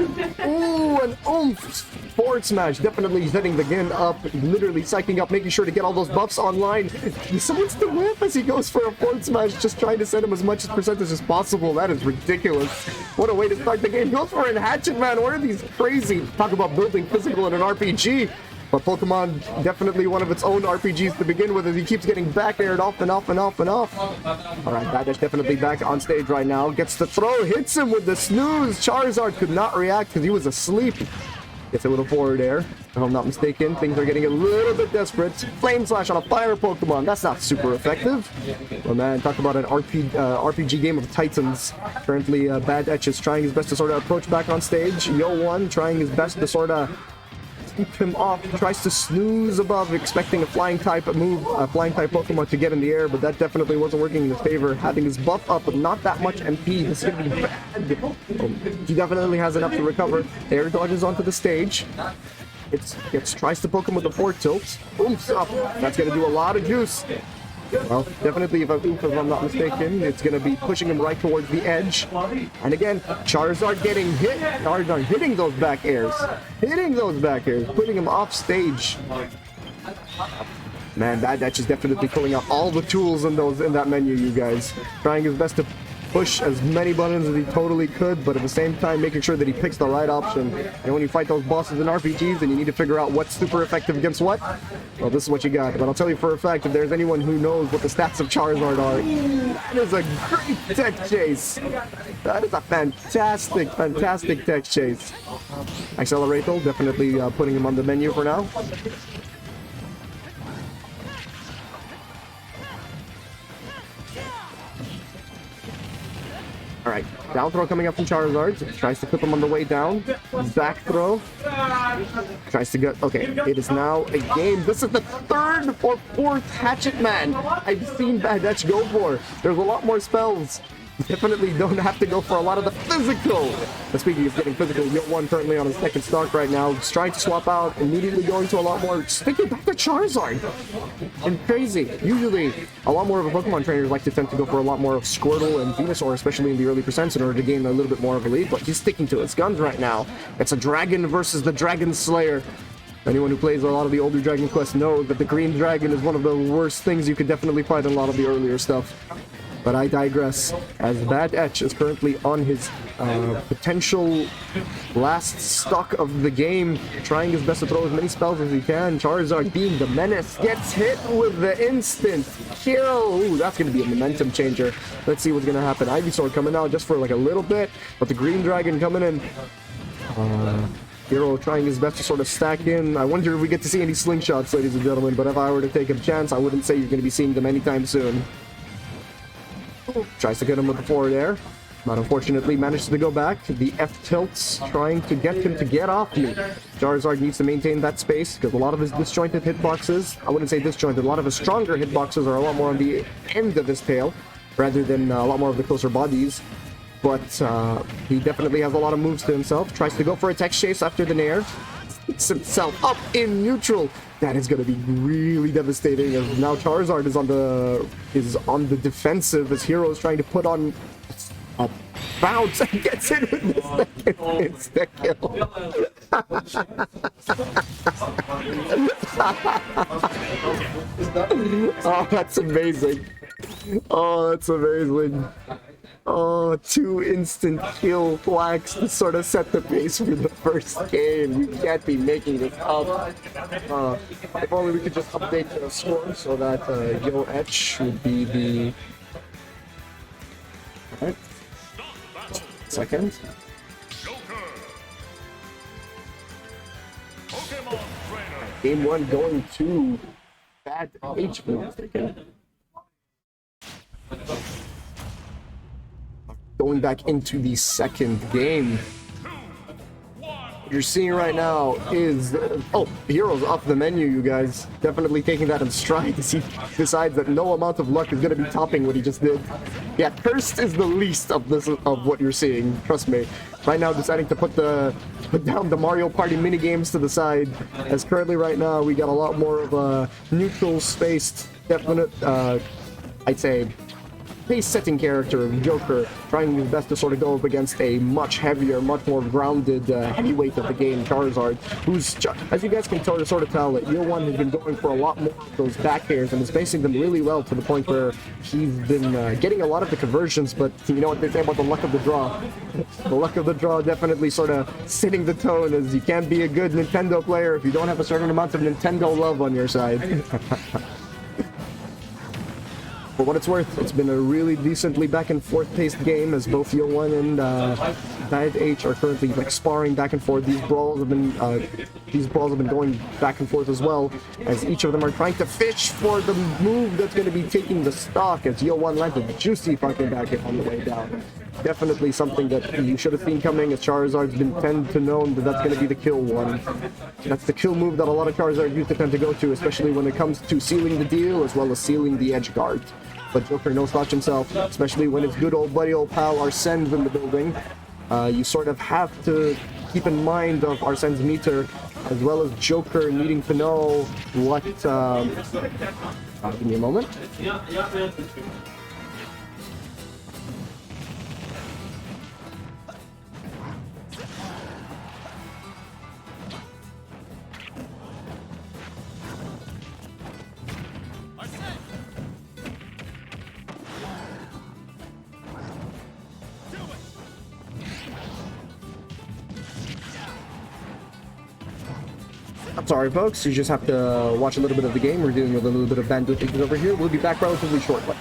Ooh, an oomph forward smash. Definitely setting the game up, literally psyching up, making sure to get all those buffs online. Someone's the whip as he goes for a forward smash, just trying to send him as much percentage as possible. That is ridiculous. What a way to start the game. Goes for an hatchet, man. What are these crazy? Talk about building physical in an RPG. But Pokemon, definitely one of its own RPGs to begin with, as he keeps getting back aired off and off and off and off. Alright, badH definitely back on stage right now. Gets the throw, hits him with the snooze. Charizard could not react because he was asleep. Gets a little forward air, if I'm not mistaken. Things are getting a little bit desperate. Flame Slash on a fire Pokemon. That's not super effective. Well, man, talk about an RPG game of titans. Currently, badH is trying his best to sort of approach back on stage. YO1 trying his best to sort of keep him off, tries to snooze above, expecting a flying type move, a flying type Pokemon to get in the air, but that definitely wasn't working in his favor. Having his buff up, but not that much MP, this is going to be bad. He definitely has enough to recover. Air dodges onto the stage. Tries to poke him with the forward tilt. Oomph up. That's going to do a lot of juice. Well, definitely, if I'm not mistaken, it's going to be pushing him right towards the edge. And again, Charizard getting hit. Charizard hitting those back airs. Putting him off stage. Man, badH is definitely pulling out all the tools in that menu, you guys. Trying his best to push as many buttons as he totally could, but at the same time making sure that he picks the right option. And when you fight those bosses in RPGs and you need to figure out what's super effective against what, well, this is what you got. But I'll tell you for a fact, if there's anyone who knows what the stats of Charizard are, that is a great tech chase. That is a fantastic tech chase. Accelerator, definitely putting him on the menu for now. Alright, down throw coming up from Charizard. Tries to clip him on the way down. Back throw. Tries to get... Okay, it is now a game. This is the third or fourth Hatchet Man I've seen badH go for. There's a lot more spells. Definitely don't have to go for a lot of the physical. But speaking of getting physical, YO1 currently on his second start right now. Just trying to swap out, immediately going to a lot more. Sticking back to Charizard. And crazy. Usually, a lot more of a Pokemon trainers like to tend to go for a lot more of Squirtle and Venusaur, especially in the early percents, in order to gain a little bit more of a lead. But he's sticking to his guns right now. It's a Dragon versus the Dragon Slayer. Anyone who plays a lot of the older Dragon Quest knows that the Green Dragon is one of the worst things you could definitely fight in a lot of the earlier stuff. But I digress, as badH is currently on his potential last stock of the game, trying his best to throw as many spells as he can. Charizard, being the menace, gets hit with the instant kill. Ooh, that's going to be a momentum changer. Let's see what's going to happen. Ivysaur coming out just for like a little bit, but the Green Dragon coming in. Hero trying his best to sort of stack in. I wonder if we get to see any slingshots, ladies and gentlemen, but if I were to take a chance, I wouldn't say you're going to be seeing them anytime soon. Tries to get him with the forward air, but unfortunately manages to go back. The F tilts trying to get him to get off me. Charizard needs to maintain that space because a lot of his disjointed hitboxes, I wouldn't say disjointed, a lot of his stronger hitboxes are a lot more on the end of his tail rather than a lot more of the closer bodies. But he definitely has a lot of moves to himself. Tries to go for a tech chase after the Nair. Sticks himself up in neutral. That is going to be really devastating, as now Charizard is on the defensive as Hero is trying to put on a bounce and gets it with the second insta-kill. Oh, that's amazing. Oh, that's amazing. Oh, 2 instant kill flags to sort of set the pace for the first game. You can't be making this up. If only we could just update the score so that YO1 would be the... Alright. Second. Game 1 going to badH, if I'm not mistaken. Going back into the second game. What you're seeing right now is... oh, Hero's off the menu, you guys. Definitely taking that in stride as he decides that no amount of luck is going to be topping what he just did. Yeah, cursed is the least of what you're seeing, trust me. Right now deciding to put down the Mario Party minigames to the side, as currently right now we got a lot more of a neutral spaced, definite, I'd say, pace-setting character of Joker, trying his best to sort of go up against a much heavier, much more grounded heavyweight of the game, Charizard, who's, as you guys can sort of tell, that YO1 has been going for a lot more of those back airs and is facing them really well to the point where he's been getting a lot of the conversions, but you know what they say about the luck of the draw. The luck of the draw definitely sort of setting the tone, as you can't be a good Nintendo player if you don't have a certain amount of Nintendo love on your side. For what it's worth, it's been a really decently back and forth paced game, as both YO1 and badH are currently like sparring back and forth. These brawls have been going back and forth as well, as each of them are trying to fish for the move that's going to be taking the stock, as YO1 landed a juicy fucking back hit on the way down. Definitely something that you should have seen coming, as Charizard's been tend to known that that's going to be the kill one. That's the kill move that a lot of Charizard used to tend to go to, especially when it comes to sealing the deal as well as sealing the edge guard. But Joker no slouch himself, especially when his good old buddy old pal Arsene's in the building. You sort of have to keep in mind of Arsene's meter, as well as Joker needing to know what... give me a moment. I'm sorry, folks. You just have to watch a little bit of the game. We're dealing with a little bit of bandwidth issues over here. We'll be back relatively shortly.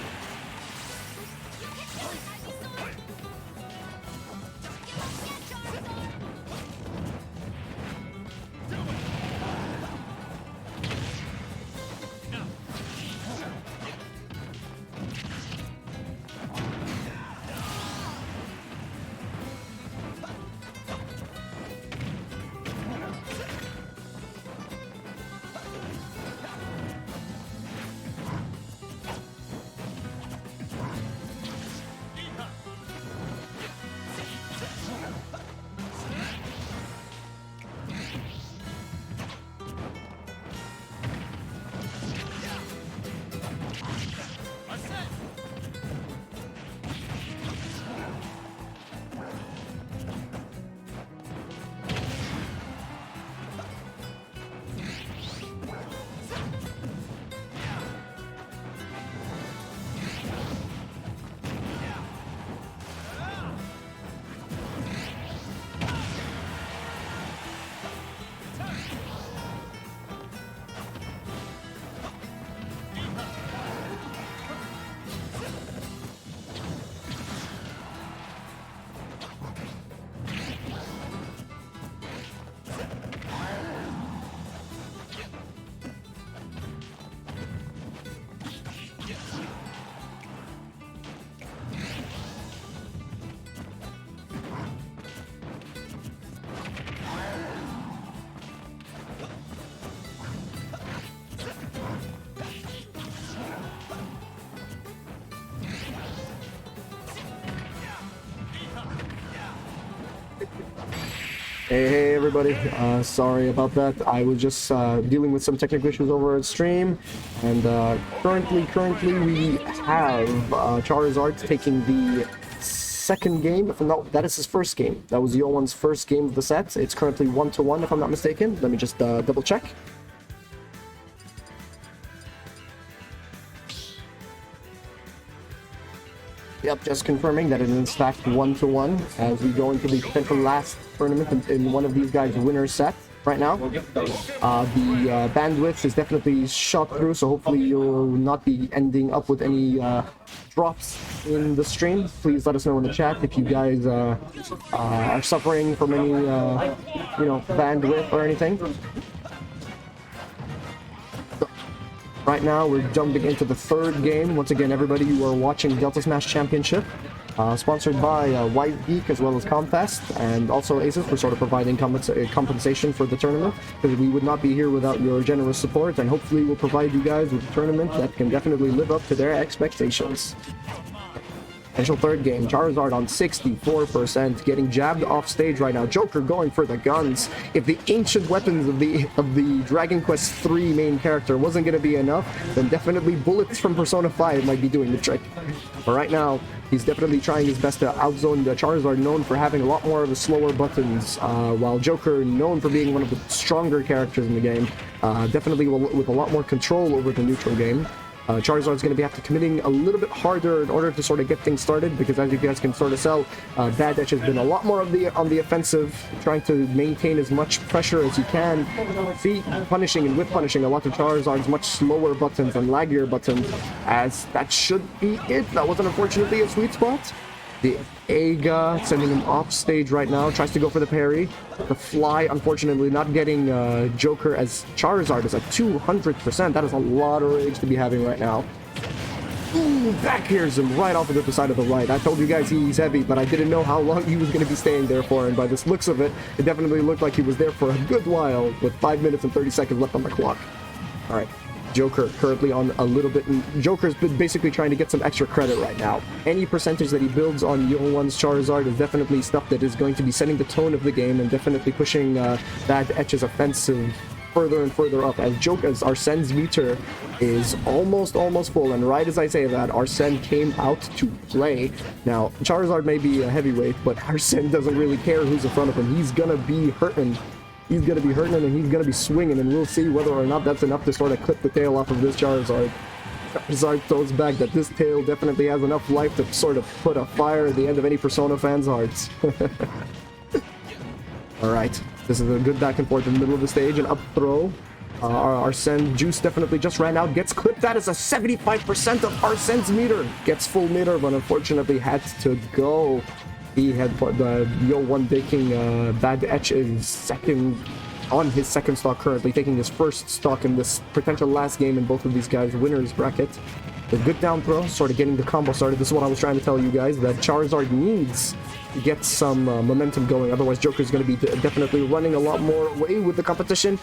Hey everybody, sorry about that. I was just dealing with some technical issues over at stream, and currently we have Charizard taking the second game. No, that is his first game. That was YO1's first game of the set. It's currently 1-1 if I'm not mistaken. Let me just double check. Yep, just confirming that it is in fact 1-1 as we go into the potential last tournament in one of these guys' winner set right now. The bandwidth is definitely shot through, so hopefully you'll not be ending up with any drops in the stream. Please let us know in the chat if you guys are suffering from any bandwidth or anything. Right now, we're jumping into the third game. Once again, everybody, you are watching Delta Smash Championship, sponsored by White Geek as well as Comfest, and also Aces for sort of providing compensation for the tournament, because we would not be here without your generous support, and hopefully we'll provide you guys with a tournament that can definitely live up to their expectations. Potential third game. Charizard on 64%, getting jabbed off stage right now. Joker going for the guns. If the ancient weapons of the Dragon Quest III main character wasn't going to be enough, then definitely bullets from Persona 5 might be doing the trick. But right now, he's definitely trying his best to outzone the Charizard, known for having a lot more of the slower buttons, while Joker, known for being one of the stronger characters in the game, definitely with a lot more control over the neutral game. Charizard's going to be committing a little bit harder in order to sort of get things started, because as you guys can sort of tell, badH has been a lot more on the offensive, trying to maintain as much pressure as he can. See, punishing a lot of Charizard's much slower buttons and laggier buttons, as that should be it. That wasn't unfortunately a sweet spot. The Aga sending him off stage right now, tries to go for the parry. The fly, unfortunately, not getting Joker, as Charizard is at 200%. That is a lot of rage to be having right now. Ooh, back airs him right off of the side of the right. I told you guys he's heavy, but I didn't know how long he was going to be staying there for, and by the looks of it, it definitely looked like he was there for a good while, with 5 minutes and 30 seconds left on the clock. Alright. Joker currently on a little bit, and Joker's been basically trying to get some extra credit right now. Any percentage that he builds on YO1's Charizard is definitely stuff that is going to be setting the tone of the game and definitely pushing badH's offensive further and further up, as Arsene's meter is almost full. And right as I say that, Arsene came out to play. Now, Charizard may be a heavyweight, but Arsene doesn't really care who's in front of him. He's gonna be hurting. He's going to be hurting and he's going to be swinging, and we'll see whether or not that's enough to sort of clip the tail off of this Charizard. Charizard throws back that this tail definitely has enough life to sort of put a fire at the end of any Persona fans' hearts. Alright, this is a good back and forth in the middle of the stage, an up throw. Arsene juice definitely just ran out, gets clipped. That is a 75% of Arsene's meter. Gets full meter, but unfortunately had to go. He had the YO1 taking badH on his second stock currently, taking his first stock in this potential last game in both of these guys' winners bracket. The good down throw, sort of getting the combo started. This is what I was trying to tell you guys, that Charizard needs to get some momentum going, otherwise Joker's going to be definitely running a lot more away with the competition.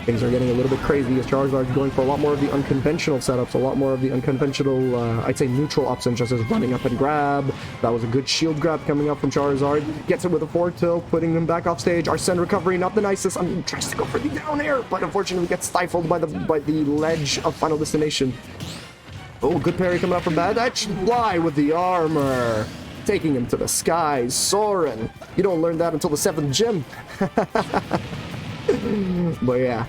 Things are getting a little bit crazy as Charizard's going for a lot more of the unconventional setups, a lot more of the unconventional, I'd say neutral options, just as running up and grab. That was a good shield grab coming up from Charizard. Gets it with a forward tilt, putting him back off stage. Arsene recovery, not the nicest. Tries to go for the down air, but unfortunately gets stifled by the ledge of Final Destination. Oh, good parry coming up from badH. Fly with the armor. Taking him to the skies, soaring. You don't learn that until the 7th gym. But yeah,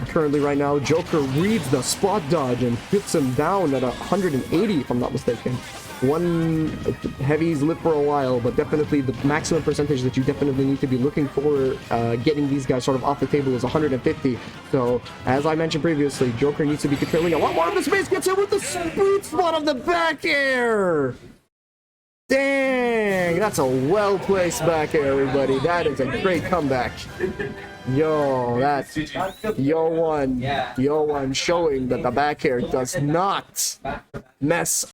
currently right now, Joker reads the spot dodge and hits him down at 180, if I'm not mistaken. One heavy's lit for a while, but definitely the maximum percentage that you definitely need to be looking for getting these guys sort of off the table is 150. So, as I mentioned previously, Joker needs to be controlling a lot more of the space. Gets hit with the sweet spot of the back air. Dang, that's a well-placed back air, everybody. That is a great comeback. Yo, that's YO1 showing that the back air does not mess